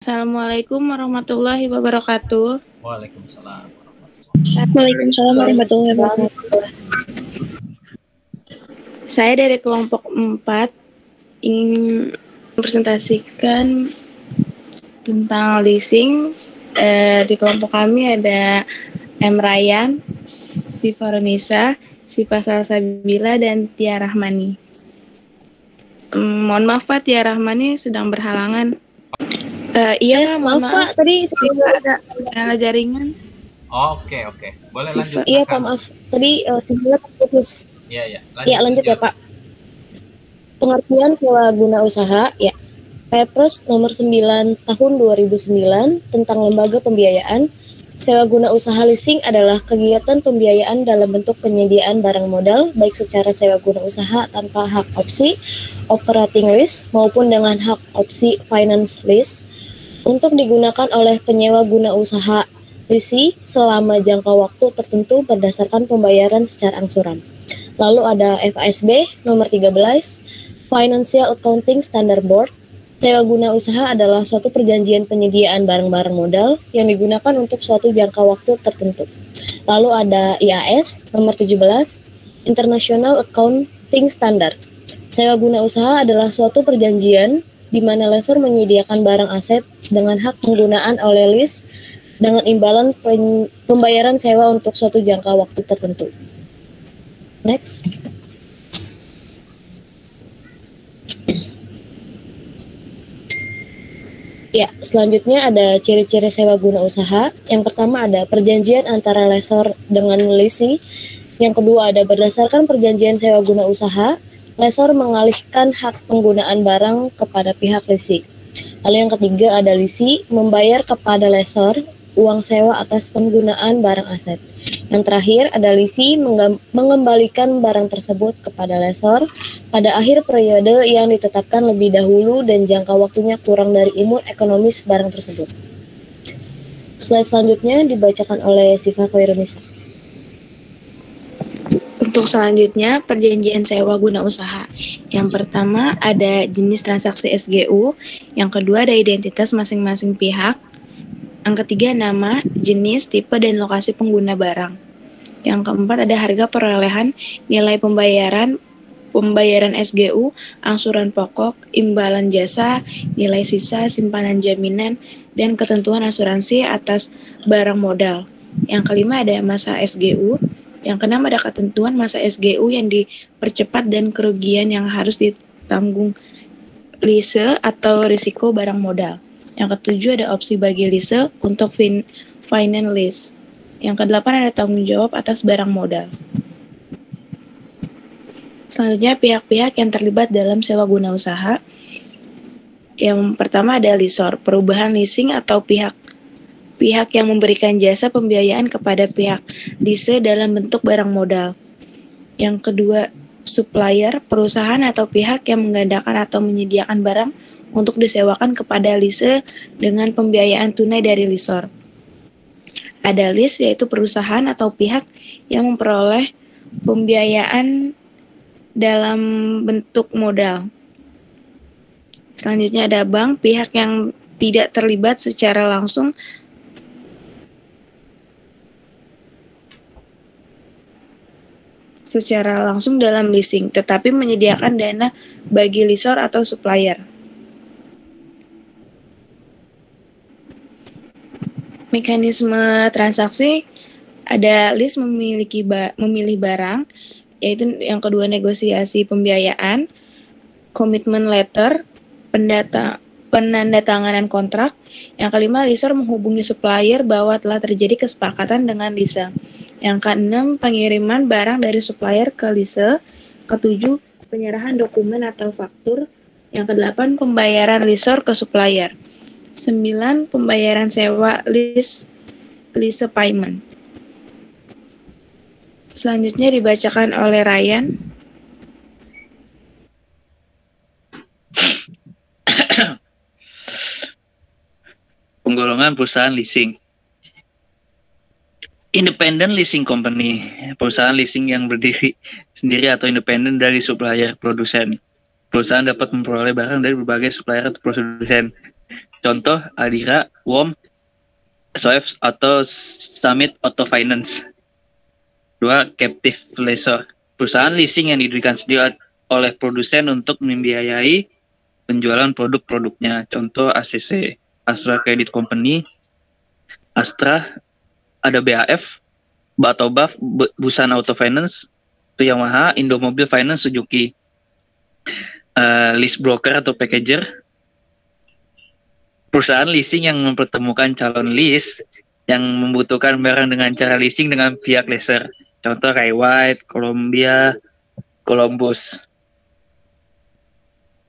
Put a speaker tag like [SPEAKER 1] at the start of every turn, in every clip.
[SPEAKER 1] Assalamualaikum warahmatullahi wabarakatuh.
[SPEAKER 2] Waalaikumsalam.
[SPEAKER 3] Waalaikumsalam warahmatullahi wabarakatuh.
[SPEAKER 1] Saya dari kelompok 4 ingin mempresentasikan tentang leasing. Di kelompok kami ada M. Ryan, Sifa Ronisa, Sifa Salsabila, dan Tia Rahmani. Mohon maaf Pak, Tia Rahmani sedang berhalangan. Iya
[SPEAKER 3] maaf Pak, tadi
[SPEAKER 1] ada kendala jaringan.
[SPEAKER 2] Oke. Boleh lanjut.
[SPEAKER 3] Iya Pak, maaf. Tadi sinyalnya terputus.
[SPEAKER 2] Iya.
[SPEAKER 3] Lanjut ya Pak. Pengertian sewa guna usaha, ya. Perpres nomor 9 tahun 2009 tentang lembaga pembiayaan. Sewa guna usaha leasing adalah kegiatan pembiayaan dalam bentuk penyediaan barang modal, baik secara sewa guna usaha tanpa hak opsi, operating lease, maupun dengan hak opsi finance lease, untuk digunakan oleh penyewa guna usaha leasing selama jangka waktu tertentu berdasarkan pembayaran secara angsuran. Lalu ada FASB nomor 13, Financial Accounting Standard Board. Sewa guna usaha adalah suatu perjanjian penyediaan barang-barang modal yang digunakan untuk suatu jangka waktu tertentu. Lalu ada IAS nomor 17, International Accounting Standard. Sewa guna usaha adalah suatu perjanjian di mana lessor menyediakan barang aset dengan hak penggunaan oleh lease dengan imbalan pembayaran sewa untuk suatu jangka waktu tertentu. Next. Ya, selanjutnya ada ciri-ciri sewa guna usaha. Yang pertama ada perjanjian antara lessor dengan lessee. Yang kedua ada berdasarkan perjanjian sewa guna usaha, lessor mengalihkan hak penggunaan barang kepada pihak lessee. Lalu yang ketiga ada lessee membayar kepada lessor uang sewa atas penggunaan barang aset. Yang terakhir ada lessee mengembalikan barang tersebut kepada lessor pada akhir periode yang ditetapkan lebih dahulu dan jangka waktunya kurang dari umur ekonomis barang tersebut. Slide selanjutnya dibacakan oleh Sifa Ronisa.
[SPEAKER 1] Untuk selanjutnya, perjanjian sewa guna usaha. Yang pertama ada jenis transaksi SGU, yang kedua ada identitas masing-masing pihak, yang ketiga nama, jenis, tipe, dan lokasi pengguna barang. Yang keempat ada harga perolehan, nilai pembayaran SGU, angsuran pokok, imbalan jasa, nilai sisa, simpanan jaminan, dan ketentuan asuransi atas barang modal. Yang kelima ada masa SGU. Yang keenam ada ketentuan masa SGU yang dipercepat dan kerugian yang harus ditanggung lease atau risiko barang modal. Yang ketujuh ada opsi bagi lease untuk finance lease. Yang kedelapan ada tanggung jawab atas barang modal. Selanjutnya pihak-pihak yang terlibat dalam sewa guna usaha. Yang pertama ada lessor, perubahan leasing atau pihak yang memberikan jasa pembiayaan kepada pihak lease dalam bentuk barang modal. Yang kedua, supplier, perusahaan atau pihak yang menggandakan atau menyediakan barang untuk disewakan kepada lease dengan pembiayaan tunai dari lessor. Ada lease, yaitu perusahaan atau pihak yang memperoleh pembiayaan dalam bentuk modal. Selanjutnya ada bank, pihak yang tidak terlibat secara langsung dalam leasing, tetapi menyediakan dana bagi lessor atau supplier. Mekanisme transaksi ada lease memilih barang, yaitu yang kedua negosiasi pembiayaan, commitment letter, penandatanganan kontrak. Yang kelima, lessor menghubungi supplier bahwa telah terjadi kesepakatan dengan lease. Yang keenam, pengiriman barang dari supplier ke lease. Ketujuh, penyerahan dokumen atau faktur. Yang kedelapan, pembayaran lessor ke supplier. 9, pembayaran sewa lease payment. Selanjutnya dibacakan oleh Ryan.
[SPEAKER 4] Penggolongan perusahaan leasing. Independent leasing company, perusahaan leasing yang berdiri sendiri atau independen dari supplier produsen. Perusahaan dapat memperoleh barang dari berbagai supplier atau produsen Contoh Adira, WOM, SOF atau Summit Auto Finance. 2. Captive lessor, perusahaan leasing yang didirikan sendiri oleh produsen untuk membiayai penjualan produk-produknya. Contoh ACC, Astra Credit Company, Astra, ada BAF, Batobaf, Busan Auto Finance, Yamaha, Indomobil Finance, Suzuki. Lease broker atau packager, perusahaan leasing yang mempertemukan calon lease yang membutuhkan barang dengan cara leasing dengan pihak lessor. Contoh kayak White, Columbia, Columbus.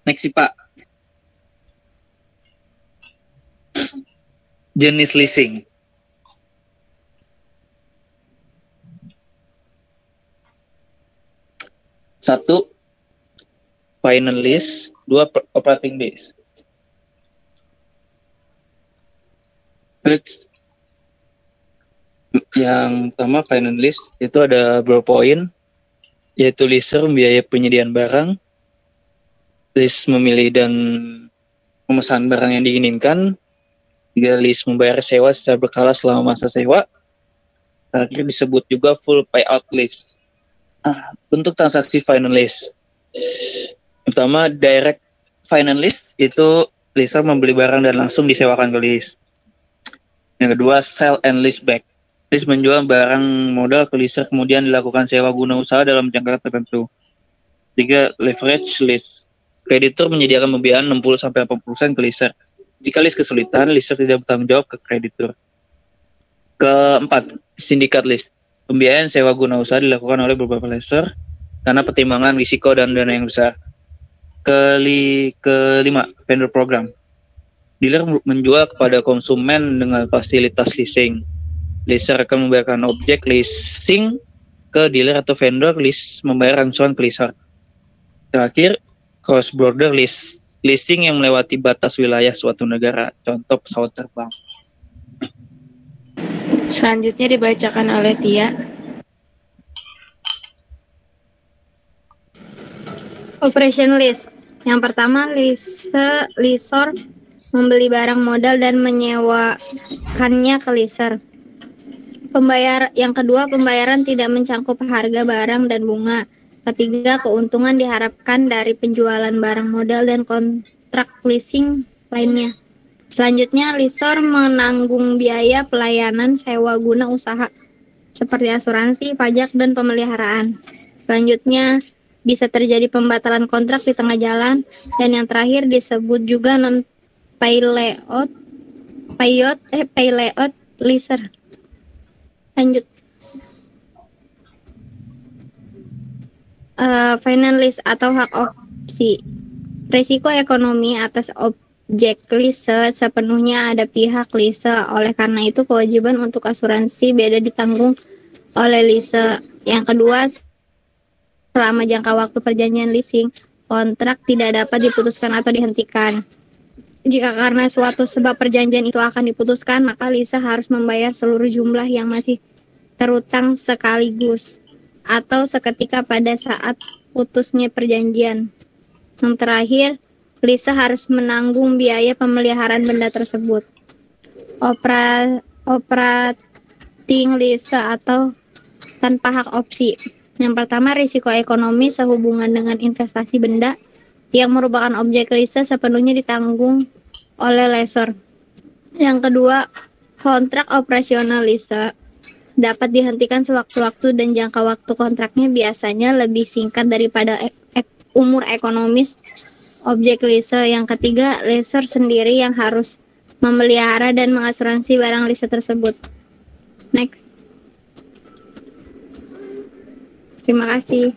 [SPEAKER 4] Next sih Pak. Jenis leasing. 1. Final lease. 2. Operating lease. Yang pertama final lease itu ada beberapa poin, yaitu leaser membiayai penyediaan barang, lease memilih dan memesan barang yang diinginkan, 3. Lease membayar sewa secara berkala selama masa sewa, terakhir disebut juga full payout lease. Bentuk transaksi final lease. Pertama, direct final lease itu leaser membeli barang dan langsung disewakan ke lease. Yang kedua, sell and lease back. Lease menjual barang modal ke leaser kemudian dilakukan sewa guna usaha dalam jangka tertentu. 3. Leverage lease. Kreditur menyediakan pembiayaan 60-80% ke leaser. Jika lease kesulitan, leaser tidak bertanggung jawab ke kreditur. Keempat, syndicat lease. Pembiayaan sewa guna usaha dilakukan oleh beberapa leaser karena pertimbangan risiko dan dana yang besar. Kelima, vendor program. Dealer menjual kepada konsumen dengan fasilitas leasing. Leaser akan membayarkan objek leasing ke dealer atau vendor lease membayar angsuran ke leaser. Terakhir, cross border lease. Leasing yang melewati batas wilayah suatu negara. Contoh pesawat terbang.
[SPEAKER 1] Selanjutnya dibacakan oleh Tia.
[SPEAKER 5] Operation lease. Yang pertama, leasor membeli barang modal dan menyewakannya ke leaser. Yang kedua, pembayaran tidak mencangkup harga barang dan bunga. Ketiga, keuntungan diharapkan dari penjualan barang modal dan kontrak leasing lainnya. Selanjutnya, leasor menanggung biaya pelayanan sewa guna usaha seperti asuransi, pajak, dan pemeliharaan. Selanjutnya, bisa terjadi pembatalan kontrak di tengah jalan. Dan yang terakhir disebut juga non-payout leaser. Lanjut. Final lease atau hak opsi. Risiko ekonomi atas objek lease sepenuhnya ada pihak lease. Oleh karena itu kewajiban untuk asuransi beda ditanggung oleh lease. Yang kedua, selama jangka waktu perjanjian leasing, kontrak tidak dapat diputuskan atau dihentikan. Jika karena suatu sebab perjanjian itu akan diputuskan, maka lease harus membayar seluruh jumlah yang masih terutang sekaligus atau seketika pada saat putusnya perjanjian. Yang terakhir, lease harus menanggung biaya pemeliharaan benda tersebut. Operating lease atau tanpa hak opsi. Yang pertama, risiko ekonomi sehubungan dengan investasi benda yang merupakan objek lease sepenuhnya ditanggung oleh lessor. Yang kedua, kontrak operasional lease dapat dihentikan sewaktu-waktu dan jangka waktu kontraknya biasanya lebih singkat daripada umur ekonomis objek lease. Yang ketiga, lessor sendiri yang harus memelihara dan mengasuransi barang lease tersebut. Next. Terima kasih.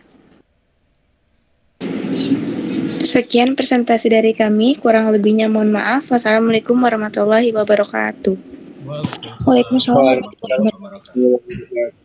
[SPEAKER 1] Sekian presentasi dari kami, kurang lebihnya mohon maaf. Wassalamualaikum warahmatullahi wabarakatuh.
[SPEAKER 3] Waalaikumsalam warahmatullahi wabarakatuh.